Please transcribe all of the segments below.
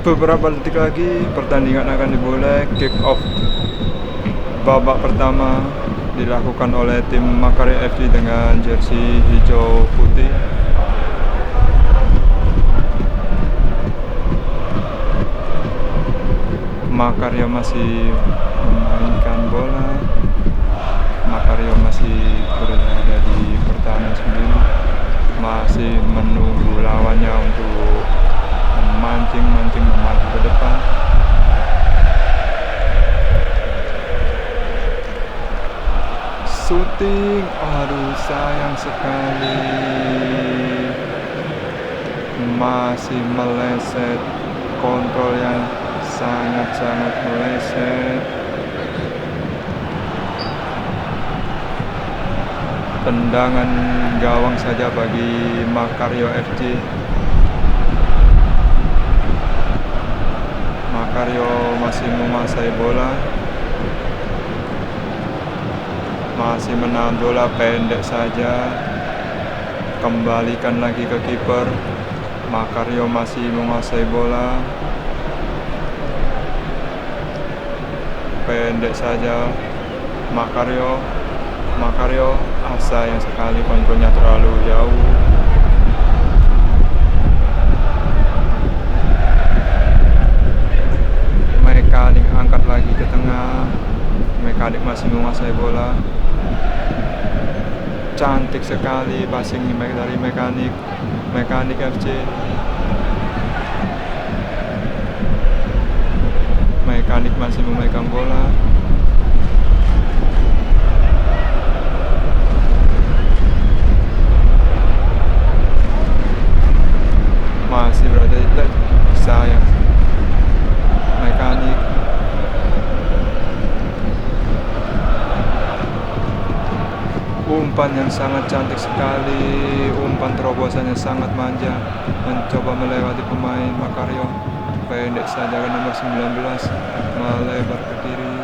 Beberapa detik lagi pertandingan akan dimulai. Kick off babak pertama dilakukan oleh tim Makarya FC dengan jersey hijau putih. Makarya masih memainkan bola. Makarya masih berada di pertahanan sendiri, masih menunggu lawannya untuk memancing memaju ke depan. Shooting, aduh sayang sekali, masih meleset, kontrol yang sangat meleset. Tendangan gawang saja bagi Makarya FC. Makarya masih menguasai bola, masih menahan bola, pendek saja, kembalikan lagi ke kiper. Makarya masih menguasai bola, pendek saja. Makarya sayang sekali, kontrolnya terlalu jauh. Mekanik angkat lagi ke tengah. Mekanik masih menguasai bola. Cantik sekali passing dari Mekanik FC. Mekanik masih memegang bola. Masih berada di sayang. Mekanik umpan yang sangat cantik sekali, umpan terobosan yang sangat manja, mencoba melewati pemain Makarya. Pendek saja ke nomor 19, melebar ke kiri,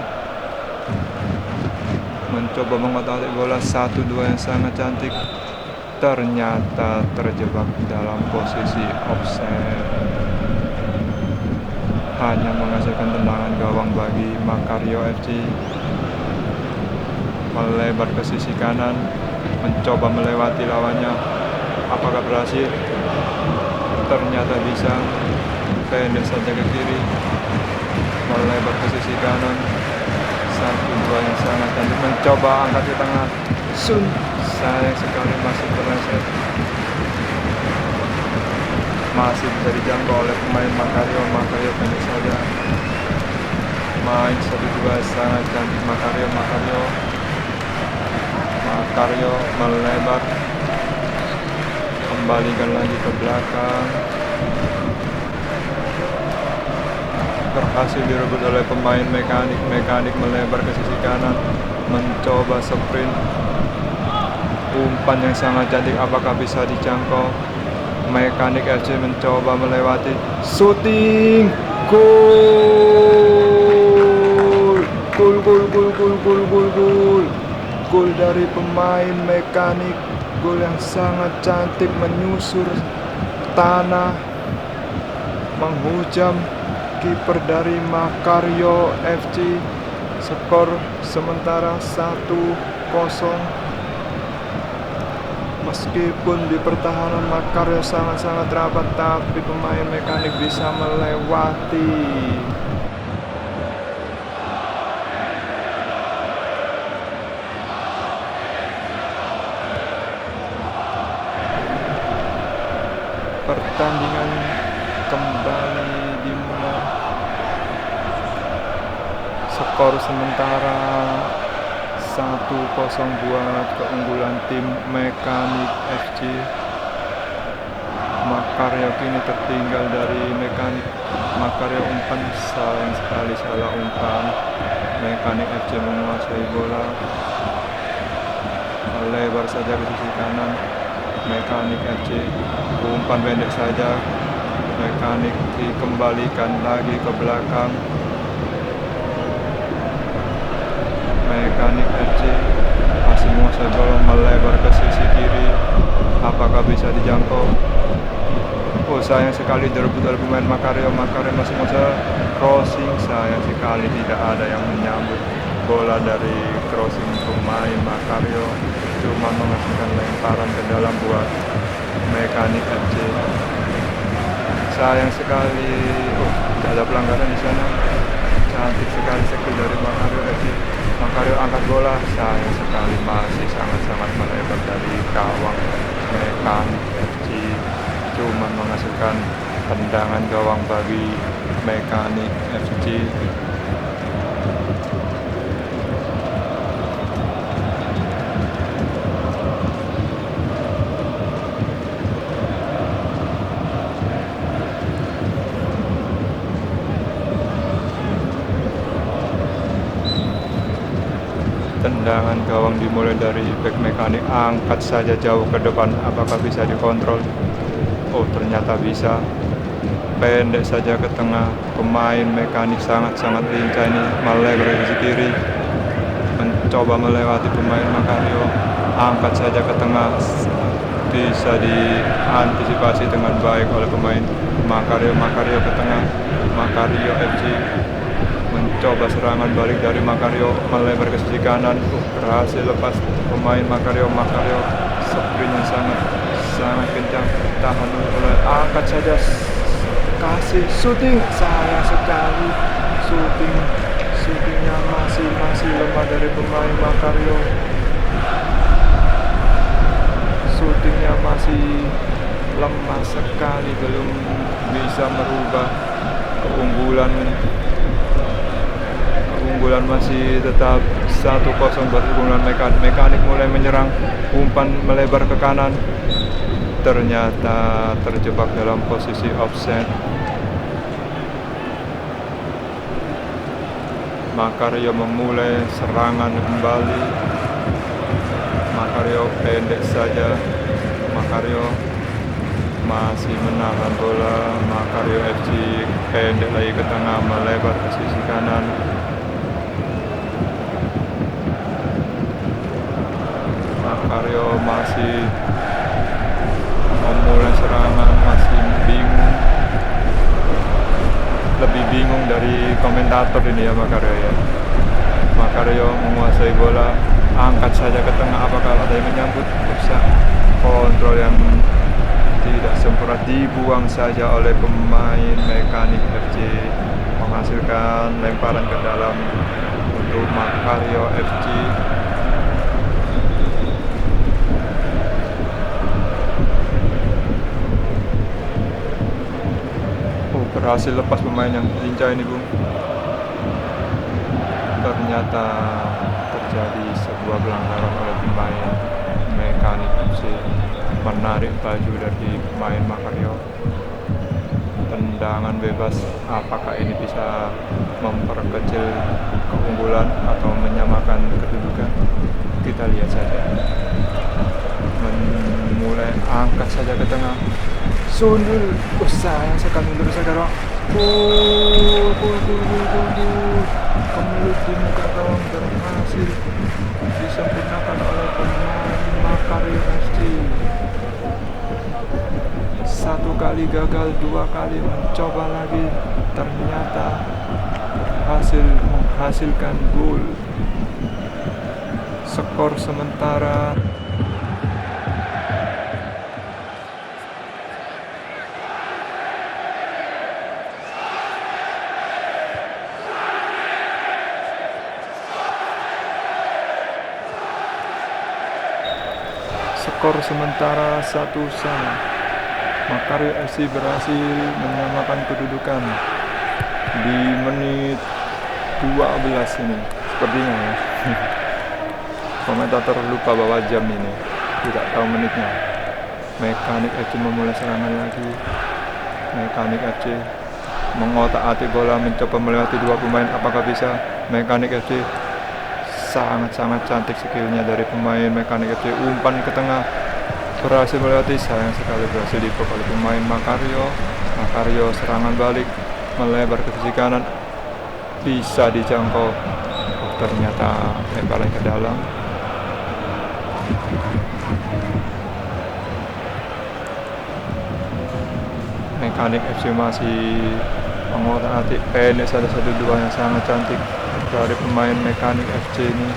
mencoba mengotak-atik bola. 1-2 yang sangat cantik, ternyata terjebak dalam posisi offside. Hanya menghasilkan tendangan gawang bagi Makarya FC. Melebar ke sisi kanan, mencoba melewati lawannya. Apakah berhasil? Ternyata bisa. Pendek saja ke kiri, melebar ke sisi kanan. 1-2 yang sangat cantik, mencoba angkat ke tengah. Sayang sekali, masih terleset. Masih bisa dijangkau oleh pemain Makarya. Pendek saja, main 1-2 sangat cantik. Makarya melebar, kembalikan lagi ke belakang. Berhasil direbut oleh pemain Mekanik melebar ke sisi kanan, mencoba sprint. Umpan yang sangat cantik, apakah bisa dijangkau? Mekanik FC mencoba melewati, shooting, gol dari pemain Mekanik. Gol yang sangat cantik, menyusur tanah, menghujam kiper dari Makarya FC. Skor sementara 1-0. Meskipun di pertahanan Makarya sangat rapat, tapi pemain Mekanik bisa melewati. Pertandingan kembali dimulai. Skor sementara 1-0 buat keunggulan tim Mekanik FC. Makarya kini tertinggal dari Mekanik. Makarya umpan, sayang sekali salah umpan. Mekanik FC menguasai bola, melebar saja ke sisi kanan. Mekanik FC umpan pendek saja. Mekanik dikembalikan lagi ke belakang. Mekanik FC masih menguasai bola, melebar ke sisi kiri. Apakah bisa dijangkau? Oh, sayang sekali direbut oleh pemain Macario. Macario masih mencoba crossing, sayang sekali tidak ada yang menyambut bola dari crossing pemain Macario, cuma menghasilkan lemparan ke dalam buat Mekanik FC. Sayang sekali, oh, tidak ada pelanggaran di sana. Cantik sekali skill dari Macario FC. Macario angkat bola, sayang sekali masih sangat-sangat melebar dari gawang Mekanik FC, cuma menghasilkan tendangan gawang bagi Mekanik FC. Tendangan gawang dimulai dari back Mekanik, angkat saja jauh ke depan, apakah bisa dikontrol? Oh, ternyata bisa. Pendek saja ke tengah, pemain Mekanik sangat-sangat lincah ini, melebar ke sisi kiri, mencoba melewati pemain Macario, angkat saja ke tengah, bisa diantisipasi dengan baik oleh pemain Macario. Macario ke tengah, Macario FC mencoba serangan balik dari Macario, melebar ke sisi kanan, berhasil lepas pemain Macario. Macario sprint yang sangat kencang, tahan oleh, angkat saja, kasih shooting, sayang sekali shootingnya masih lemah dari pemain Macario. Shootingnya masih lemah sekali, belum bisa merubah keunggulan masih tetap 1-0 buat keunggulan Mekanik. Mekanik mulai menyerang, umpan melebar ke kanan, ternyata terjebak dalam posisi offset. Macario memulai serangan kembali. Macario pendek saja, Macario masih menahan bola. Macario FC pendek lagi ke tengah, melebar ke sisi kanan. Macario masih memulai serangan, masih bingung, lebih bingung dari komentator ini ya Macario ya. Macario menguasai bola, angkat saja ke tengah, apakah ada yang menyambut? Bisa kontrol yang tidak sempurna, dibuang saja oleh pemain Mekanik FC, menghasilkan lemparan ke dalam untuk Macario FC. Berhasil lepas pemain yang lincah ini, Bung. Ternyata terjadi sebuah pelanggaran oleh pemain Mekanik FC, menarik baju dari pemain Macario. Tendangan bebas, apakah ini bisa memperkecil keunggulan atau menyamakan kedudukan? Kita lihat saja. Mulai angkat saja ke tengah, sundul, sayang sekali mundur saja dong. Kemelut di muka gawang, berhasil disempurnakan oleh pemain Macario FC. Satu kali gagal, dua kali mencoba lagi, ternyata berhasil menghasilkan gol. Skor sementara skor sementara 1-1. Macario FC berhasil menyamakan kedudukan di menit 12 ini sepertinya ya. Komentator lupa bawa jam ini, tidak tahu menitnya. Mekanik FC memulai serangan lagi. Mekanik FC mengotak-atik bola, mencoba melewati dua pemain, apakah bisa? Mekanik FC sangat-sangat cantik skillnya dari pemain Mekanik FC, umpan ke tengah, berhasil melewati, sayang sekali berhasil diblok oleh pemain Macario. Macario serangan balik, melebar ke sisi kanan, bisa dijangkau, ternyata lemparan ke dalam. Mekanik FC masih mengotak-atik pendek salah satu dua yang sangat cantik dari pemain Mekanik FC ini.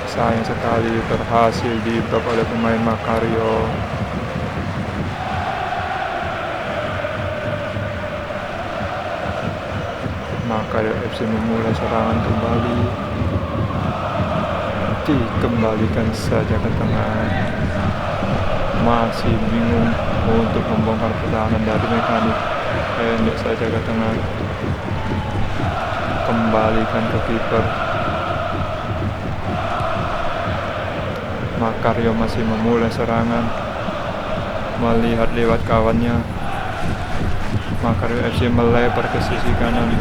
Sayang sekali berhasil diblok oleh pemain Makario. Makario FC memulai serangan kembali, dikembalikan saja ke tengah. Masih bingung untuk membongkar pertahanan dari Mekanik, pendek saja ke tengah, kembalikan ke kiper. Makario masih memulai serangan, melihat lewat kawannya. Makario FC melebar ke sisi kanan,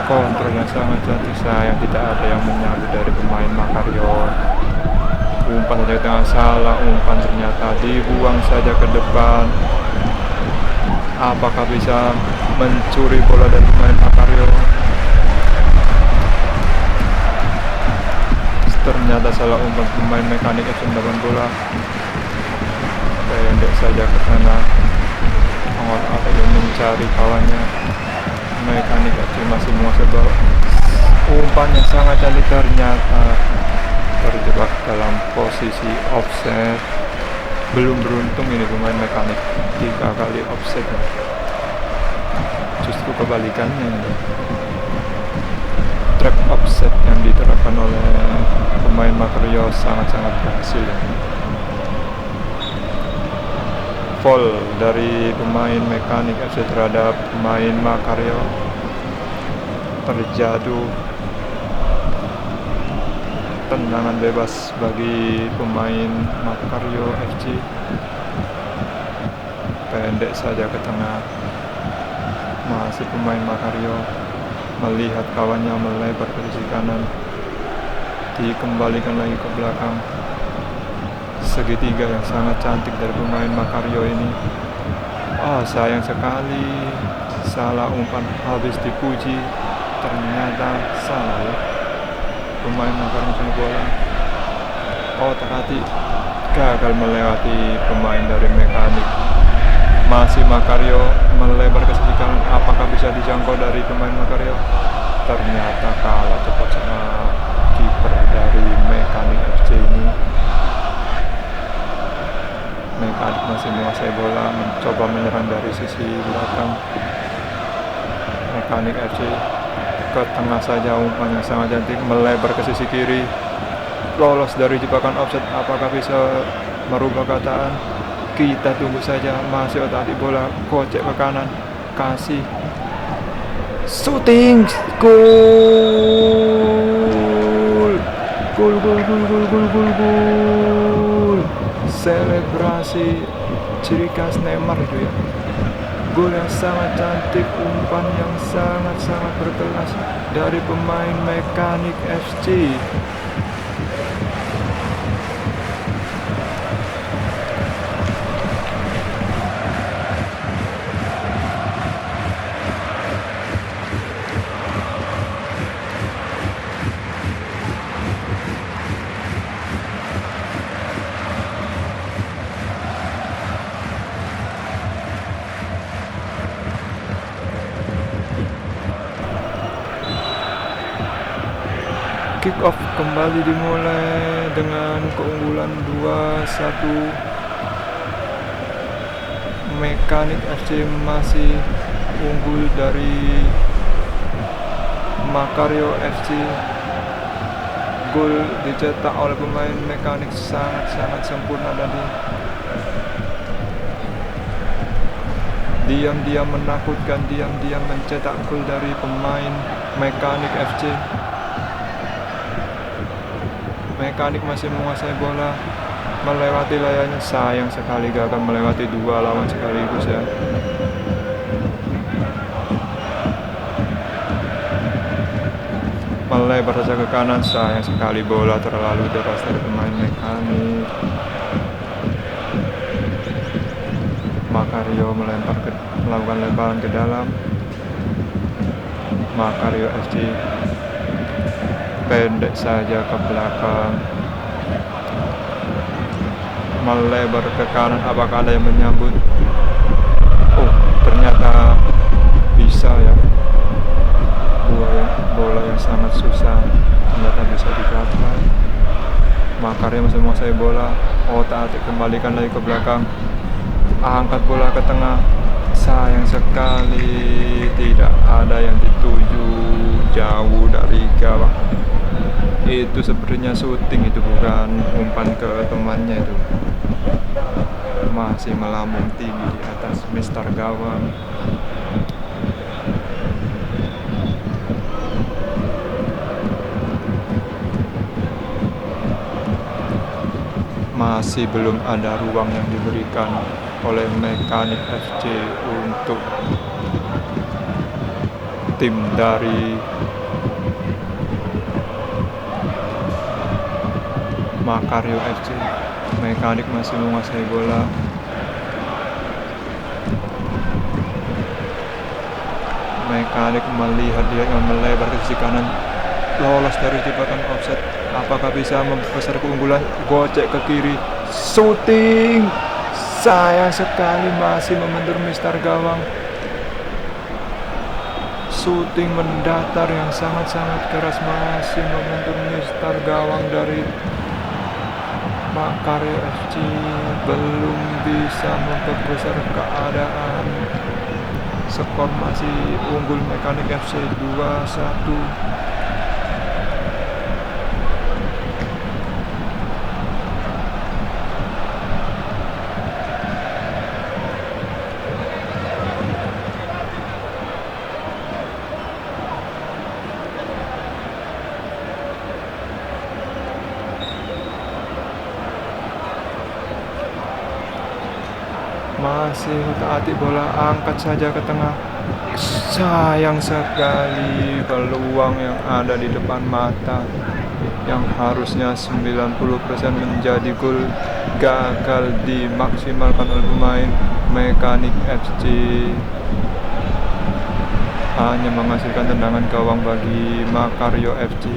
kontrol yang sangat cantik, sayang tidak ada yang menyambut dari pemain Makario. Umpan saja tengah, salah umpan, ternyata dibuang saja ke depan. Apakah bisa mencuri bola dari pemain Makario? Ternyata salah umpan pemain Mekanik FC mendapat bola. Pendek saja ke sana, ada yang mencari kawannya. Mekanik FC masih menguasai bola. Umpan yang sangat cantik, ternyata terjebak dalam posisi offset. Belum beruntung ini pemain Mekanik, 3 kali offset. Justru kebalikannya, trap offset yang diterapkan oleh pemain Makario sangat-sangat berhasil. Foul dari pemain Mekanik FC terhadap pemain Makario terjadi. Tendangan bebas bagi pemain Makario FC, pendek saja ke tengah. Masih pemain Makario melihat kawannya melebar ke sisi kanan, dikembalikan lagi ke belakang. Segitiga yang sangat cantik dari pemain Makario ini. Sayang sekali, salah umpan, habis dipuji ternyata salah ya. Pemain Makario punya bola, otak-atik gagal melewati pemain dari Mekanik. Masih Makario melebar ke sisi kanan, apakah bisa dijangkau dari pemain Makario? Ternyata kalah cepat sama kiper dari Mekanik FC ini. Mekanik masih menguasai bola, mencoba menyerang dari sisi belakang. Mekanik FC ke tengah saja, umpan yang sangat cantik, melebar ke sisi kiri, lolos dari jebakan offset. Apakah bisa merubah keadaan? Kita tunggu saja. Masih otak-atik bola, kocek ke kanan, kasih shooting, gol. Selebrasi ciri khas Neymar itu ya. Gol yang sangat cantik, umpan yang sangat-sangat berkelas dari pemain Mekanik FC. Kick off kembali dimulai dengan keunggulan 2-1. Mekanik FC masih unggul dari Makario FC. Gol dicetak oleh pemain Mekanik sangat-sangat sempurna tadi. Diam-diam menakutkan, diam-diam mencetak gol dari pemain Mekanik FC. Mekanik masih menguasai bola, melewati layarnya, sayang sekali gagal melewati 2 lawan sekaligus ya. Melebar saja ke kanan, sayang sekali bola terlalu deras dari pemain Mekanik. Makario melakukan lemparan ke dalam. Makario FC pendek saja ke belakang, melebar ke kanan. Apakah ada yang menyambut? ternyata bisa ya. Bola yang sangat susah ternyata bisa digapai. Makaryo masih menguasai bola. Otak-atik kembalikan lagi ke belakang. Angkat bola ke tengah. Sayang sekali tidak ada yang dituju, jauh dari gawang. Itu sepertinya syuting, itu bukan umpan ke temannya itu. Masih melambung tinggi di atas Mister Gawang. Masih belum ada ruang yang diberikan oleh Mekanik FC untuk tim dari Makaryo FC. Mekanik masih menguasai bola. Mekanik melihat dia yang melebar ke sisi kanan, lolos dari jebakan offset. Apakah bisa membesar keunggulan? Gocek ke kiri, shooting. Sayang sekali masih membentur Mister Gawang. Shooting mendatar yang sangat-sangat keras masih membentur Mister Gawang dari Makaryo FC. Belum bisa memperbesar keadaan. Skor masih unggul Mekanik FC 2-1. Masih otak-atik bola, angkat saja ke tengah. Sayang sekali peluang yang ada di depan mata yang harusnya 90% menjadi gol gagal dimaksimalkan oleh pemain Mekanik FC. Hanya menghasilkan tendangan gawang bagi Makaryo FC.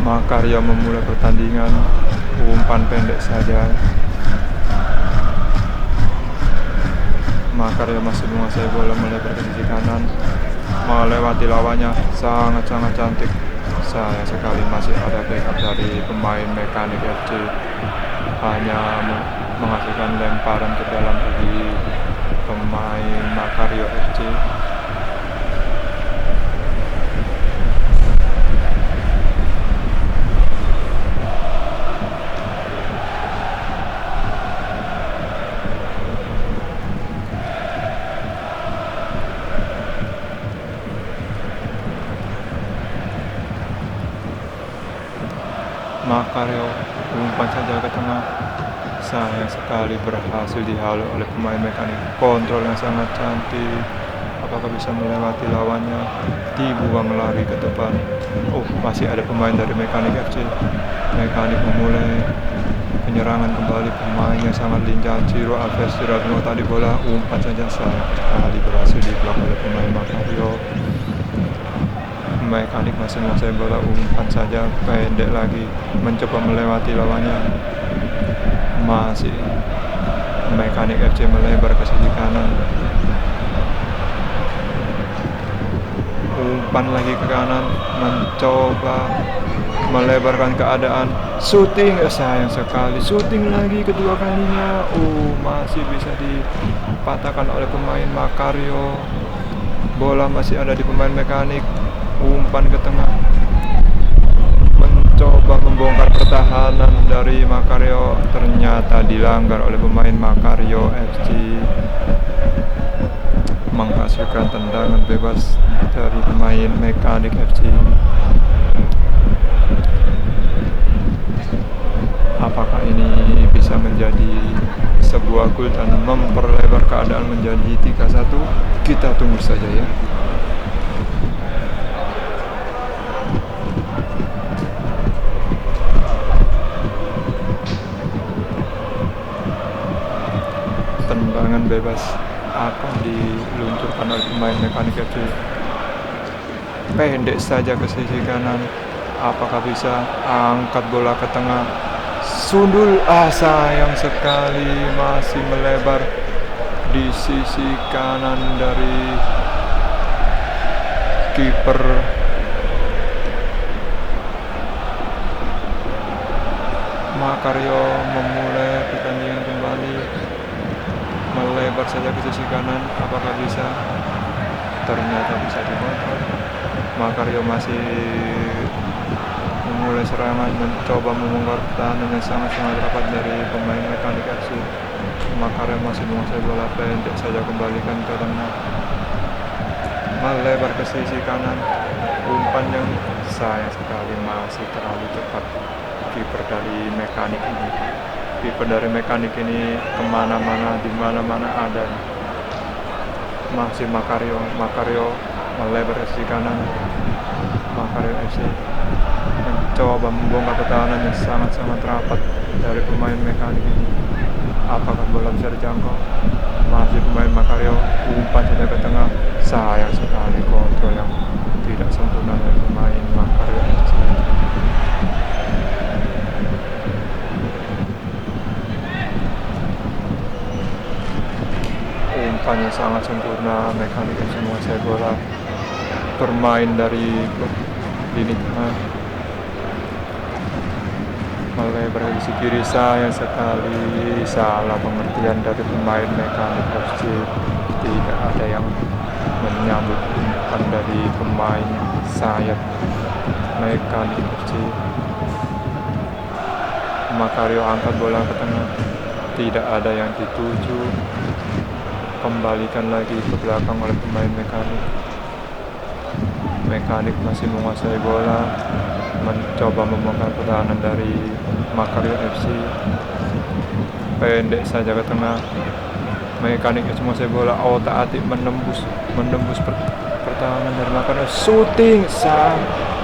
Makaryo memulai pertandingan, umpan pendek saja. Makaryo masih menguasai bola, melebar ke sisi kanan, melewati lawannya, sangat-sangat cantik. Sayang sekali masih ada backup dari pemain Mekanik FC, hanya menghasilkan lemparan ke dalam bagi pemain Makaryo FC. Makaryo umpan saja ke tengah. Sayang sekali berhasil dihalau oleh pemain Mekanik. Kontrol yang sangat cantik. Apakah bisa melewati lawannya? Dibuang lari ke depan. Masih ada pemain dari Mekanik FC. Mekanik memulai penyerangan kembali. Pemainnya sangat lincah. Ciro Alves tidak mengotak di bola. Umpan saja, sayang sekali berhasil diblok oleh pemain Makaryo. Mekanik masih menguasai bola, umpan saja pendek lagi, mencoba melewati lawannya. Masih Mekanik FC melebar ke sisi kanan, umpan lagi ke kanan, mencoba melebarkan keadaan. Shooting, sayang sekali, shooting lagi kedua kalinya. Masih bisa dipatahkan oleh pemain Makaryo. Bola masih ada di pemain Mekanik. Umpan ke tengah, mencoba membongkar pertahanan dari Makaryo, ternyata dilanggar oleh pemain Makaryo FC. Menghasilkan tendangan bebas dari pemain Mekanik FC. Apakah ini bisa menjadi sebuah gol dan memperlebar keadaan menjadi 3-1? Kita tunggu saja ya. Tendangan bebas akan diluncurkan oleh pemain Mekanik FC. Pendek saja ke sisi kanan, Apakah bisa angkat bola ke tengah? Sundul, sayang sekali, masih melebar di sisi kanan dari kiper. Makario memulai pertandingan kembali, melebar saja ke sisi kanan. Apakah bisa? Ternyata bisa dikontrol. Makario masih memulai serangan, mencoba membongkar pertahanan yang sangat-sangat rapat dari pemain Mekanik FC. Makario masih menguasai bola, pendek saja kembalikan ke tengah, melebar ke sisi kanan. Umpan yang sayang sekali, masih terlalu cepat kiper dari Mekanik ini. Kiper dari Mekanik ini kemana-mana, di mana-mana ada. Masih Makario melebar ke sisi kanan. Makario FC mencoba membongkar pertahanan yang sangat-sangat rapat dari pemain Mekanik ini. Apakah bola bisa dijangkau? Masih pemain Makario, umpan saja ke tengah. Sayang sekali, kontrol yang tidak sempurna dari pemain Makario FC. Umpan yang sangat sempurna, Mekanik FC menguasai bola, bermain dari lini tengah, melebar di sisi kiri. Sayang sekali, salah pengertian dari pemain Mekanik FC. Tidak ada yang menyambut umpan dari pemain sayap Mekanik FC. Makario angkat bola ke tengah, tidak ada yang dituju, kembalikan lagi ke belakang oleh pemain Mekanik. Mekanik masih menguasai bola, mencoba membongkar pertahanan dari Makario FC. Pendek saja ke tengah, Mekanik FC menguasai bola, otak-atik menembus pertahanan dari Makario. Shooting,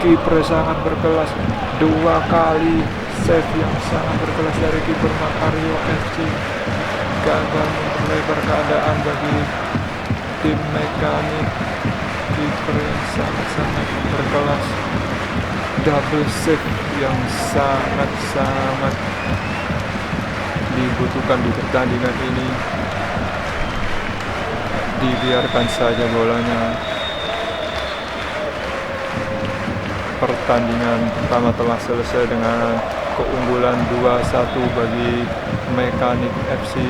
kiper sangat berkelas, 2 kali save yang sangat berkelas dari kiper Makario FC. Gagal melebar keadaan bagi tim Mekanik. Kiper yang sangat-sangat berkelas, double save yang sangat-sangat dibutuhkan di pertandingan ini. Dibiarkan saja bolanya. Pertandingan pertama telah selesai dengan keunggulan 2-1 bagi Mekanik FC.